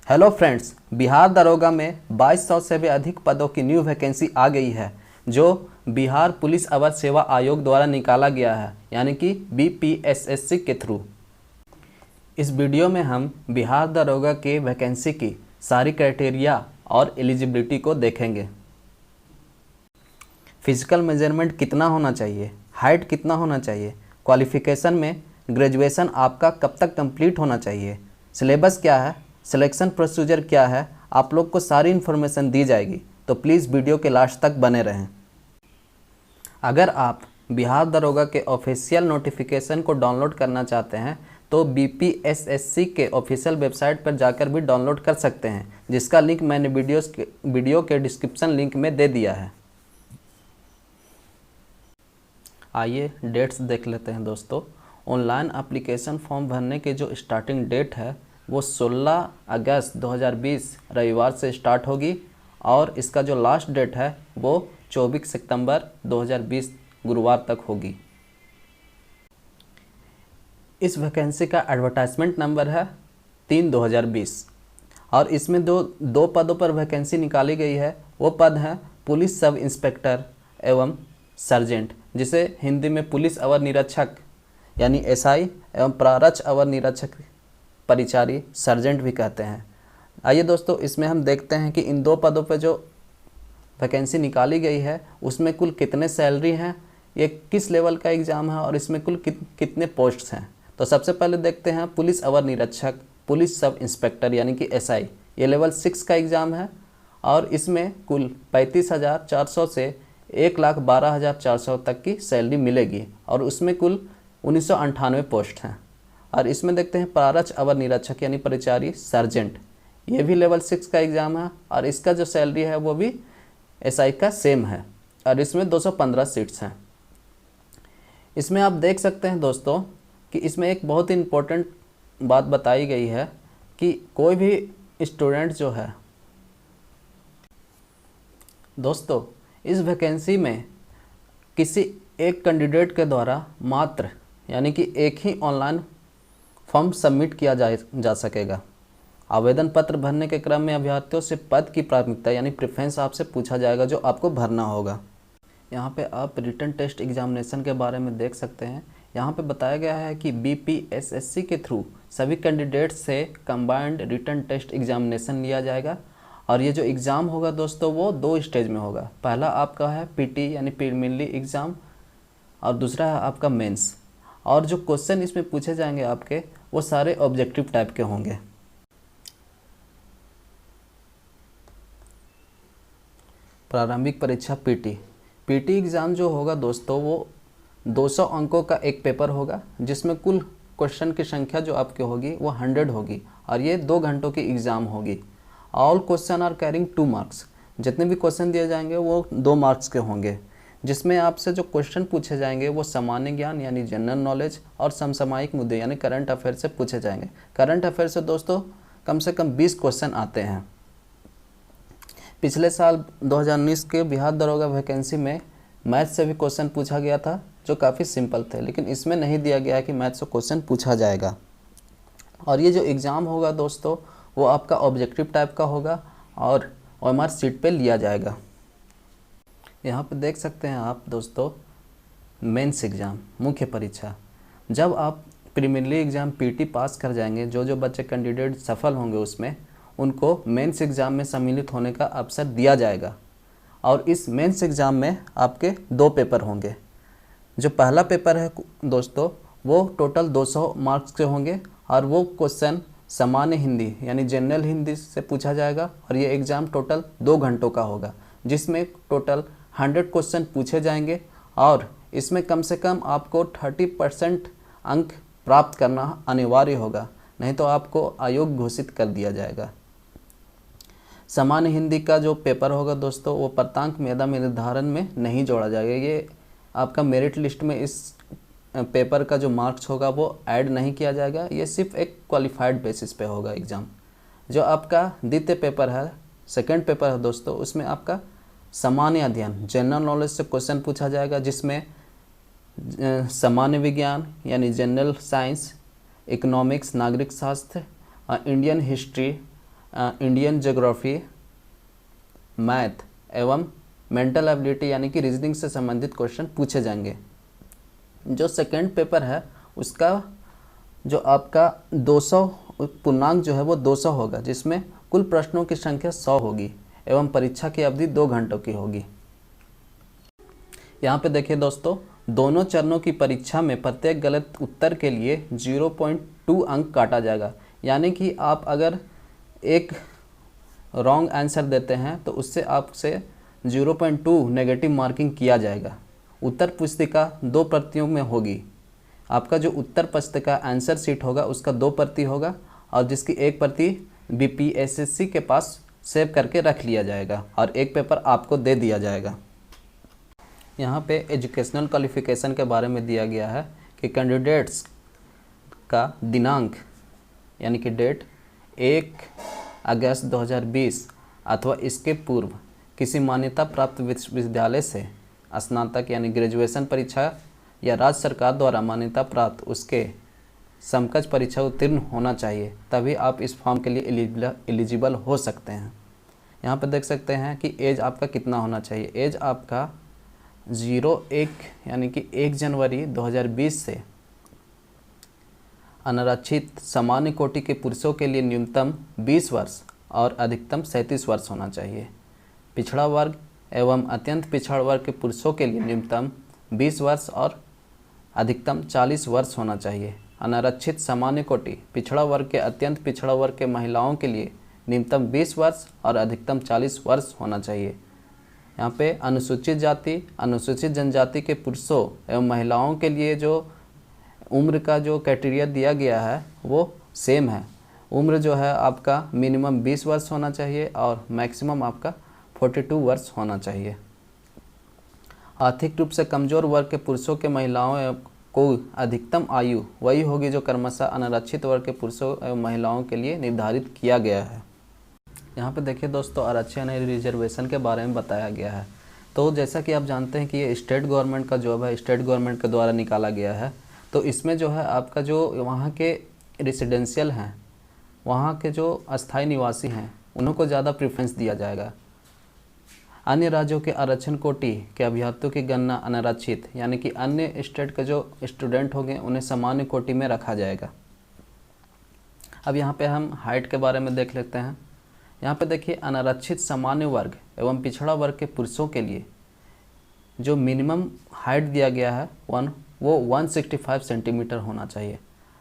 Hello friends, Bihar दरोगा में 2200 से भी अधिक पदों की न्यू वैकेंसी आ गई है जो बिहार पुलिस अवर सेवा आयोग द्वारा निकाला गया है, यानी कि बीपीएसएससी के थ्रू। इस वीडियो में हम बिहार दरोगा के वैकेंसी की सारी क्राइटेरिया और एलिजिबिलिटी को देखेंगे। फिजिकल मेजरमेंट कितना होना चाहिए, हाइट कितना होना चाहिए, क्वालिफिकेशन में ग्रेजुएशन आपका कब तक कंप्लीट होना चाहिए, सिलेबस क्या है, सिलेक्शन प्रोसीजर क्या है, आप लोग को सारी इन्फॉर्मेशन दी जाएगी। तो प्लीज़ वीडियो के लास्ट तक बने रहें। अगर आप बिहार दरोगा के ऑफिशियल नोटिफिकेशन को डाउनलोड करना चाहते हैं तो बीपीएसएससी के ऑफिशियल वेबसाइट पर जाकर भी डाउनलोड कर सकते हैं, जिसका लिंक मैंने वीडियो के डिस्क्रिप्शन लिंक में दे दिया है। आइए डेट्स देख लेते हैं दोस्तों। ऑनलाइन एप्लीकेशन फॉर्म भरने के जो स्टार्टिंग डेट है वो 16 अगस्त 2020 रविवार से स्टार्ट होगी और इसका जो लास्ट डेट है वो 24 सितंबर 2020 गुरुवार तक होगी। इस वैकेंसी का एडवर्टाइजमेंट नंबर है 3/2020 और इसमें दो पदों पर वैकेंसी निकाली गई है। वो पद हैं पुलिस सब इंस्पेक्टर एवं सर्जेंट, जिसे हिंदी में पुलिस अवर निरीक्षक यानी एसआई एवं प्रारक्ष अवर निरीक्षक परिचारी सर्जेंट भी कहते हैं। आइए दोस्तों, इसमें हम देखते हैं कि इन दो पदों पर जो वैकेंसी निकाली गई है उसमें कुल कितने सैलरी हैं, ये किस लेवल का एग्ज़ाम है और इसमें कुल कितने पोस्ट्स हैं। तो सबसे पहले देखते हैं पुलिस अवर निरीक्षक, पुलिस सब इंस्पेक्टर यानी कि एसआई। ये लेवल 6 का एग्ज़ाम है और इसमें कुल 35,400 से 1,12,400 तक की सैलरी मिलेगी और उसमें कुल 1998 पोस्ट हैं। और इसमें देखते हैं प्रारक्ष अवर निरीक्षक यानी परिचारी सर्जेंट, ये भी लेवल 6 का एग्ज़ाम है और इसका जो सैलरी है वो भी एसआई का सेम है और इसमें 215 सीट्स हैं। इसमें आप देख सकते हैं दोस्तों कि इसमें एक बहुत ही इम्पोर्टेंट बात बताई गई है कि कोई भी स्टूडेंट जो है दोस्तों, इस वैकेंसी में किसी एक कैंडिडेट के द्वारा मात्र यानी कि एक ही ऑनलाइन फॉर्म सबमिट किया जा सकेगा। आवेदन पत्र भरने के क्रम में अभ्यर्थियों से पद की प्राथमिकता यानी प्रेफरेंस आपसे पूछा जाएगा जो आपको भरना होगा। यहाँ पे आप रिटन टेस्ट एग्जामिनेशन के बारे में देख सकते हैं। यहाँ पे बताया गया है कि बीपीएसएससी के थ्रू सभी कैंडिडेट्स से कंबाइंड रिटन टेस्ट एग्जामिनेशन लिया जाएगा और ये जो एग्ज़ाम होगा दोस्तों वो 2 स्टेज में होगा। पहला आपका है पीटी यानी प्रीलिमिनरी एग्ज़ाम और दूसरा है आपका मेंस। और जो क्वेश्चन इसमें पूछे जाएंगे आपके वो सारे ऑब्जेक्टिव टाइप के होंगे। प्रारंभिक परीक्षा पीटी एग्ज़ाम जो होगा दोस्तों वो 200 अंकों का एक पेपर होगा जिसमें कुल क्वेश्चन की संख्या जो आपकी होगी वो 100 होगी और ये 2 घंटों की एग्ज़ाम होगी। All questions are carrying 2 marks, जितने भी क्वेश्चन दिए जाएंगे वो 2 मार्क्स के होंगे, जिसमें आपसे जो क्वेश्चन पूछे जाएंगे वो सामान्य ज्ञान यानी जनरल नॉलेज और समसामयिक मुद्दे यानी करंट अफेयर से पूछे जाएंगे। करंट अफेयर से दोस्तों कम से कम 20 क्वेश्चन आते हैं। पिछले साल 2019 के बिहार दरोगा वैकेंसी में मैथ से भी क्वेश्चन पूछा गया था जो काफ़ी सिंपल थे, लेकिन इसमें नहीं दिया गया है कि मैथ से क्वेश्चन पूछा जाएगा। और ये जो एग्ज़ाम होगा दोस्तों वो आपका ऑब्जेक्टिव टाइप का होगा और ओएमआर सीट पे लिया जाएगा। यहाँ पे देख सकते हैं आप दोस्तों मेंस एग्ज़ाम मुख्य परीक्षा। जब आप प्रीलिमिनरी एग्ज़ाम पीटी पास कर जाएंगे, जो बच्चे कैंडिडेट सफल होंगे उसमें उनको मेंस एग्ज़ाम में सम्मिलित होने का अवसर दिया जाएगा। और इस मेंस एग्ज़ाम में आपके 2 पेपर होंगे। जो पहला पेपर है दोस्तों वो टोटल 200 मार्क्स के होंगे और वो क्वेश्चन सामान्य हिंदी यानी जनरल हिंदी से पूछा जाएगा और ये एग्ज़ाम टोटल 2 घंटों का होगा, जिसमें टोटल 100 क्वेश्चन पूछे जाएंगे और इसमें कम से कम आपको 30% अंक प्राप्त करना अनिवार्य होगा, नहीं तो आपको अयोग्य घोषित कर दिया जाएगा। सामान्य हिंदी का जो पेपर होगा दोस्तों वो प्राप्तांक मेधा में निर्धारण में नहीं जोड़ा जाएगा। ये आपका मेरिट लिस्ट में इस पेपर का जो मार्क्स होगा वो ऐड नहीं किया जाएगा। ये सिर्फ एक क्वालिफाइड बेसिस पे होगा एग्ज़ाम। जो आपका द्वितीय पेपर है, सेकंड पेपर है दोस्तों, उसमें आपका सामान्य अध्ययन जनरल नॉलेज से क्वेश्चन पूछा जाएगा, जिसमें सामान्य विज्ञान यानी जनरल साइंस, इकोनॉमिक्स नागरिक शास्त्र, Indian history Indian geography, math एवं मेंटल एबिलिटी यानी कि रीजनिंग से संबंधित क्वेश्चन पूछे जाएंगे। जो सेकंड पेपर है उसका जो आपका 200 पूर्णांक जो है वो 200 होगा, जिसमें कुल प्रश्नों की संख्या 100 होगी एवं परीक्षा की अवधि 2 घंटों की होगी। यहाँ पे देखिए दोस्तों, दोनों चरणों की परीक्षा में प्रत्येक गलत उत्तर के लिए 0.2 अंक काटा जाएगा। यानी कि आप अगर एक रॉन्ग आंसर देते हैं तो उससे आपसे 0.2 नेगेटिव मार्किंग किया जाएगा। उत्तर पुस्तिका 2 प्रतियों में होगी। आपका जो उत्तर पुस्तिका आंसर शीट होगा उसका 2 प्रति होगा और जिसकी 1 प्रति बीपीएसएससी के पास सेव करके रख लिया जाएगा और एक पेपर आपको दे दिया जाएगा। यहाँ पे एजुकेशनल क्वालिफिकेशन के बारे में दिया गया है कि कैंडिडेट्स का दिनांक यानी कि डेट 1 अगस्त 2020 अथवा इसके पूर्व किसी मान्यता प्राप्त विश्वविद्यालय से स्नातक यानी ग्रेजुएशन परीक्षा या राज्य सरकार द्वारा मान्यता प्राप्त उसके समकक्ष परीक्षा उत्तीर्ण होना चाहिए, तभी आप इस फॉर्म के लिए एलिजिबल हो सकते हैं। यहाँ पर देख सकते हैं कि एज आपका कितना होना चाहिए। एज आपका 01 यानी कि 1 जनवरी 2020 से अनारक्षित सामान्य कोटि के पुरुषों के लिए न्यूनतम 20 वर्ष और अधिकतम 37 वर्ष होना चाहिए। पिछड़ा वर्ग एवं अत्यंत पिछड़ा वर्ग के पुरुषों के लिए न्यूनतम 20 वर्ष और अधिकतम 40 वर्ष होना चाहिए। अनारक्षित सामान्य कोटि पिछड़ा वर्ग के अत्यंत पिछड़ा वर्ग के महिलाओं के लिए न्यूनतम 20 वर्ष और अधिकतम 40 वर्ष होना चाहिए। यहाँ पे अनुसूचित जाति अनुसूचित जनजाति के पुरुषों एवं महिलाओं के लिए जो उम्र का जो क्राइटेरिया दिया गया है वो सेम है। उम्र जो है आपका मिनिमम 20 वर्ष होना चाहिए और मैक्सिमम आपका 42 वर्ष होना चाहिए। आर्थिक रूप से कमज़ोर वर्ग के पुरुषों के महिलाओं को अधिकतम आयु वही होगी जो क्रमशः अनारक्षित वर्ग के पुरुषों एवं महिलाओं के लिए निर्धारित किया गया है। यहाँ पे देखिए दोस्तों, आरक्षण यानी रिजर्वेशन के बारे में बताया गया है। तो जैसा कि आप जानते हैं कि ये स्टेट गवर्नमेंट का जॉब है, स्टेट गवर्नमेंट के द्वारा निकाला गया है। तो इसमें जो है आपका जो वहाँ के रेसिडेंशियल हैं, वहाँ के जो अस्थायी निवासी हैं, उनको ज़्यादा प्रेफरेंस दिया जाएगा। अन्य राज्यों के आरक्षण कोटि के अभ्यर्थियों की गणना अनारक्षित यानी कि अन्य स्टेट के जो स्टूडेंट होंगे उन्हें सामान्य कोटि में रखा जाएगा। अब यहाँ पे हम हाइट के बारे में देख लेते हैं। यहाँ पे देखिए, अनारक्षित सामान्य वर्ग एवं पिछड़ा वर्ग के पुरुषों के लिए जो मिनिमम हाइट दिया गया है वो 165 सेंटीमीटर होना चाहिए।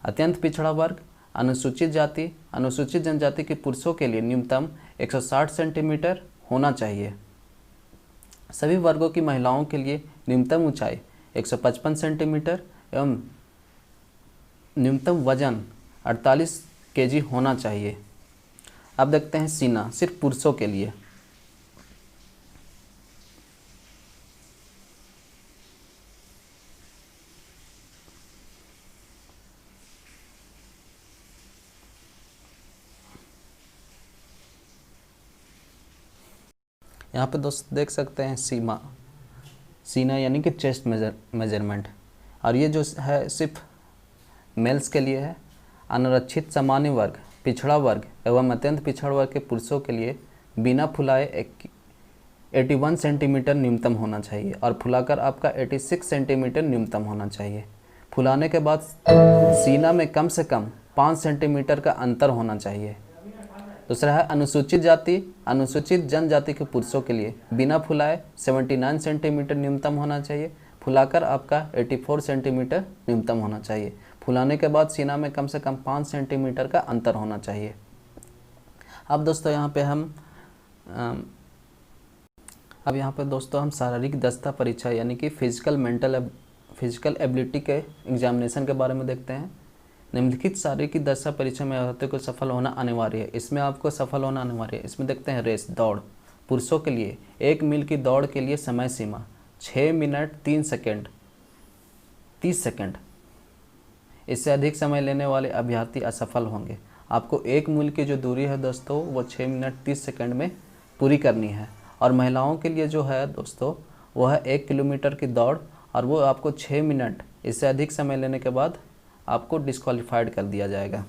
अत्यंत पिछड़ा वर्ग अनुसूचित जाति अनुसूचित जनजाति के पुरुषों के लिए न्यूनतम 160 सेंटीमीटर होना चाहिए। सभी वर्गों की महिलाओं के लिए न्यूनतम ऊंचाई 155 सेंटीमीटर एवं न्यूनतम वजन 48 केजी होना चाहिए। अब देखते हैं सीना सिर्फ पुरुषों के लिए। यहाँ पे दोस्त देख सकते हैं सीना यानी कि चेस्ट मेजरमेंट, और ये जो है सिर्फ मेल्स के लिए है। अनारक्षित सामान्य वर्ग पिछड़ा वर्ग एवं अत्यंत पिछड़ा वर्ग के पुरुषों के लिए बिना फुलाए 81 सेंटीमीटर न्यूनतम होना चाहिए और फुलाकर आपका 86 सेंटीमीटर न्यूनतम होना चाहिए। फुलाने के बाद सीना में कम से कम 5 सेंटीमीटर का अंतर होना चाहिए। दूसरा है अनुसूचित जाति अनुसूचित जनजाति के पुरुषों के लिए बिना फुलाए 79 सेंटीमीटर न्यूनतम होना चाहिए। फुलाकर आपका 84 सेंटीमीटर न्यूनतम होना चाहिए। फुलाने के बाद सीना में कम से कम 5 सेंटीमीटर का अंतर होना चाहिए। अब दोस्तों यहाँ पे हम शारीरिक दक्षता परीक्षा यानी कि फिजिकल एबिलिटी के एग्जामिनेशन के बारे में देखते हैं। निम्नलिखित शारीरिक दक्षता परीक्षा में अभ्यर्थियों को सफल होना अनिवार्य है। इसमें आपको सफल होना अनिवार्य है। इसमें देखते हैं रेस दौड़ पुरुषों के लिए 1 मील की दौड़ के लिए समय सीमा 6 मिनट 30 सेकंड। इससे अधिक समय लेने वाले अभ्यर्थी असफल होंगे। आपको 1 मील की जो दूरी है दोस्तों वो 6 मिनट 30 सेकंड में पूरी करनी है। और महिलाओं के लिए जो है दोस्तों वो है 1 किलोमीटर की दौड़ और वो आपको 6 मिनट, इससे अधिक समय लेने के बाद आपको डिस्क्वालीफाइड कर दिया जाएगा।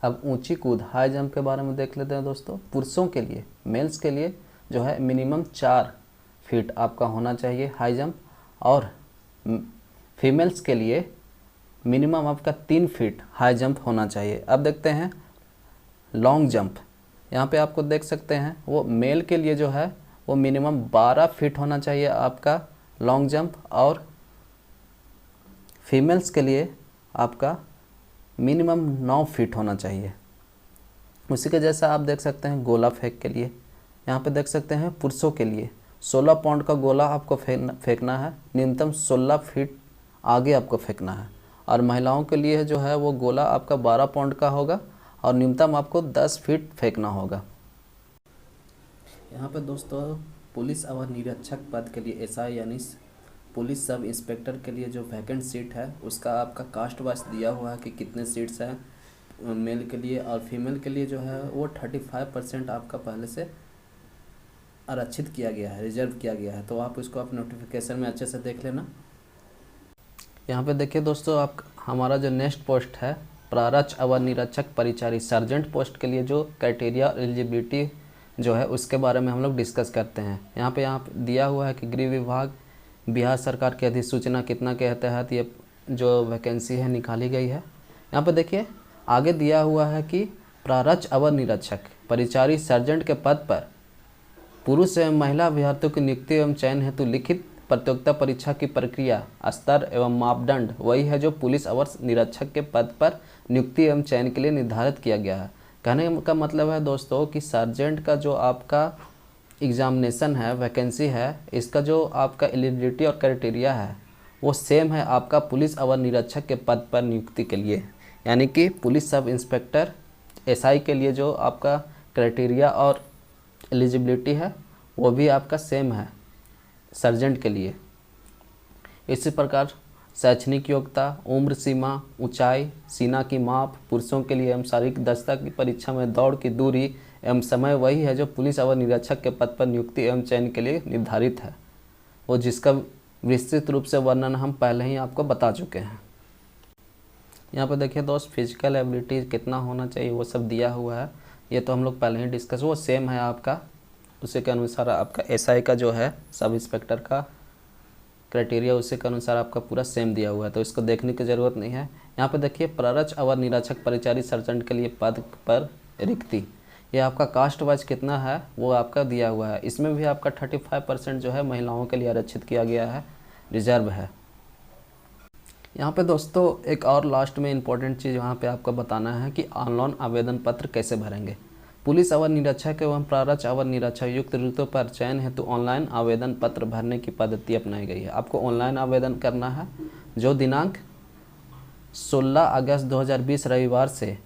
अब ऊंची कूद हाई जंप के बारे में देख लेते हैं दोस्तों। पुरुषों के लिए, मेल्स के लिए जो है मिनिमम 4 फीट आपका होना चाहिए हाई जंप, और फीमेल्स के लिए मिनिमम आपका 3 फीट हाई जंप होना चाहिए। अब देखते हैं लॉन्ग जंप। यहाँ पे आपको देख सकते हैं वो मेल के लिए जो है वो मिनिमम 12 फीट होना चाहिए आपका लॉन्ग जंप, और फीमेल्स के लिए आपका मिनिमम 9 फीट होना चाहिए। उसी के जैसा आप देख सकते हैं गोला फेंक के लिए। यहाँ पे देख सकते हैं पुरुषों के लिए 16 पाउंड का गोला आपको फेंकना है, न्यूनतम 16 फीट आगे आपको फेंकना है। और महिलाओं के लिए जो है वो गोला आपका 12 पाउंड का होगा और न्यूनतम आपको 10 फीट फेंकना होगा। यहाँ पे दोस्तों पुलिस अवर निरीक्षक पद के लिए एसआई यानी पुलिस सब इंस्पेक्टर के लिए जो वैकेंट सीट है उसका आपका कास्ट वाइज दिया हुआ है कि कितने सीट्स हैं मेल के लिए, और फीमेल के लिए जो है वो 35% आपका पहले से आरक्षित किया गया है, रिजर्व किया गया है। तो आप इसको आप नोटिफिकेशन में अच्छे से देख लेना। यहाँ पे देखिए दोस्तों, आप हमारा जो नेक्स्ट पोस्ट है प्रारक्ष अवर निरीक्षक परिचारी सर्जेंट पोस्ट के लिए जो क्राइटेरिया और एलिजिबिलिटी जो है उसके बारे में हम लोग डिस्कस करते हैं। यहाँ पे दिया हुआ है कि गृह विभाग बिहार सरकार की अधिसूचना कितना के तहत ये जो वैकेंसी है निकाली गई है। यहाँ पे देखिए आगे दिया हुआ है कि प्रारक्ष अवर निरीक्षक परिचारी सर्जेंट के पद पर पुरुष एवं महिला अभ्यर्थियों की नियुक्ति एवं चयन हेतु लिखित प्रतियोगिता परीक्षा की प्रक्रिया, स्तर एवं मापदंड वही है जो पुलिस अवर निरीक्षक के पद पर नियुक्ति एवं चयन के लिए निर्धारित किया गया है। कहने का मतलब है दोस्तों कि सर्जेंट का जो आपका एग्जामिनेशन है, वैकेंसी है, इसका जो आपका एलिजिबिलिटी और क्राइटेरिया है वो सेम है आपका पुलिस अवर निरीक्षक के पद पर नियुक्ति के लिए। यानी कि पुलिस सब इंस्पेक्टर एसआई के लिए जो आपका क्राइटेरिया और एलिजिबिलिटी है वो भी आपका सेम है सर्जेंट के लिए। इसी प्रकार शैक्षणिक योग्यता, उम्र सीमा, ऊंचाई, सीना की माप पुरुषों के लिए एवं शारीरिक दक्षता की परीक्षा में दौड़ की दूरी एवं समय वही है जो पुलिस अवर निरीक्षक के पद पर नियुक्ति एवं चयन के लिए निर्धारित है, वो जिसका विस्तृत रूप से वर्णन हम पहले ही आपको बता चुके हैं। यहाँ पर देखिए दोस्त फिजिकल एबिलिटी कितना होना चाहिए वो सब दिया हुआ है, ये तो हम लोग पहले ही डिस्कस, वो सेम है आपका। उसी के अनुसार आपका एसआई का जो है सब इंस्पेक्टर का क्राइटेरिया उसी के अनुसार आपका पूरा सेम दिया हुआ है, तो इसको देखने की ज़रूरत नहीं है। यहाँ पे देखिए प्रारक्ष अवर निरीक्षक परिचारी सर्जेंट के लिए पद पर रिक्ति, ये आपका कास्ट वाइज कितना है वो आपका दिया हुआ है। इसमें भी आपका 35% जो है महिलाओं के लिए आरक्षित किया गया है, रिजर्व है। यहाँ पे दोस्तों एक और लास्ट में इम्पोर्टेंट चीज़ यहाँ पे आपको बताना है कि ऑनलाइन आवेदन पत्र कैसे भरेंगे। पुलिस अवर निरीक्षक एवं प्रारक्ष अवर निरीक्षक युक्त रिक्तों पर चयन हेतु ऑनलाइन आवेदन पत्र भरने की पद्धति अपनाई गई है। आपको ऑनलाइन आवेदन करना है, जो दिनांक 16 अगस्त 2020 रविवार से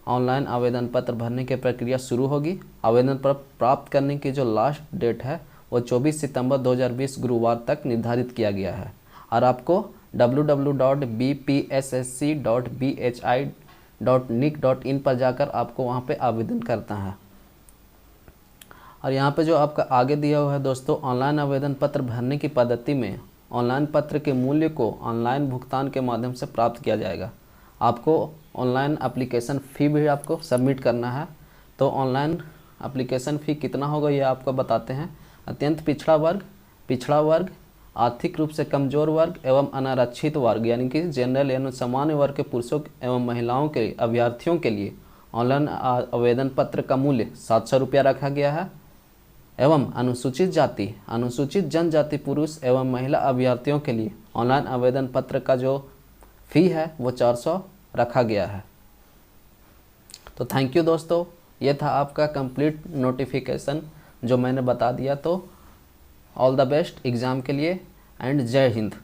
ऑनलाइन आवेदन पत्र भरने की प्रक्रिया शुरू होगी। आवेदन पत्र प्राप्त करने की जो लास्ट डेट है वो 24 सितंबर 2020 गुरुवार तक निर्धारित किया गया है, और आपको www.bpssc.bhi.nic.in पर जाकर आपको वहाँ पे आवेदन करना है। और यहाँ पे जो आपका आगे दिया हुआ है दोस्तों, ऑनलाइन आवेदन पत्र भरने की पद्धति में ऑनलाइन पत्र के मूल्य को ऑनलाइन भुगतान के माध्यम से प्राप्त किया जाएगा। आपको ऑनलाइन एप्लीकेशन फ़ी भी आपको सबमिट करना है। तो ऑनलाइन एप्लीकेशन फ़ी कितना होगा ये आपको बताते हैं। अत्यंत पिछड़ा वर्ग, आर्थिक रूप से कमजोर वर्ग एवं अनारक्षित वर्ग यानी कि जनरल यानी सामान्य वर्ग के पुरुषों एवं महिलाओं के अभ्यर्थियों के लिए ऑनलाइन आवेदन पत्र का मूल्य 700 रुपया रखा गया है, एवं अनुसूचित जनजाति पुरुष एवं महिला अभ्यर्थियों के लिए ऑनलाइन आवेदन पत्र का जो फ़ी है वो 400 रखा गया है। तो थैंक यू दोस्तों, ये था आपका कंप्लीट नोटिफिकेशन जो मैंने बता दिया। तो ऑल द बेस्ट एग्ज़ाम के लिए एंड जय हिंद।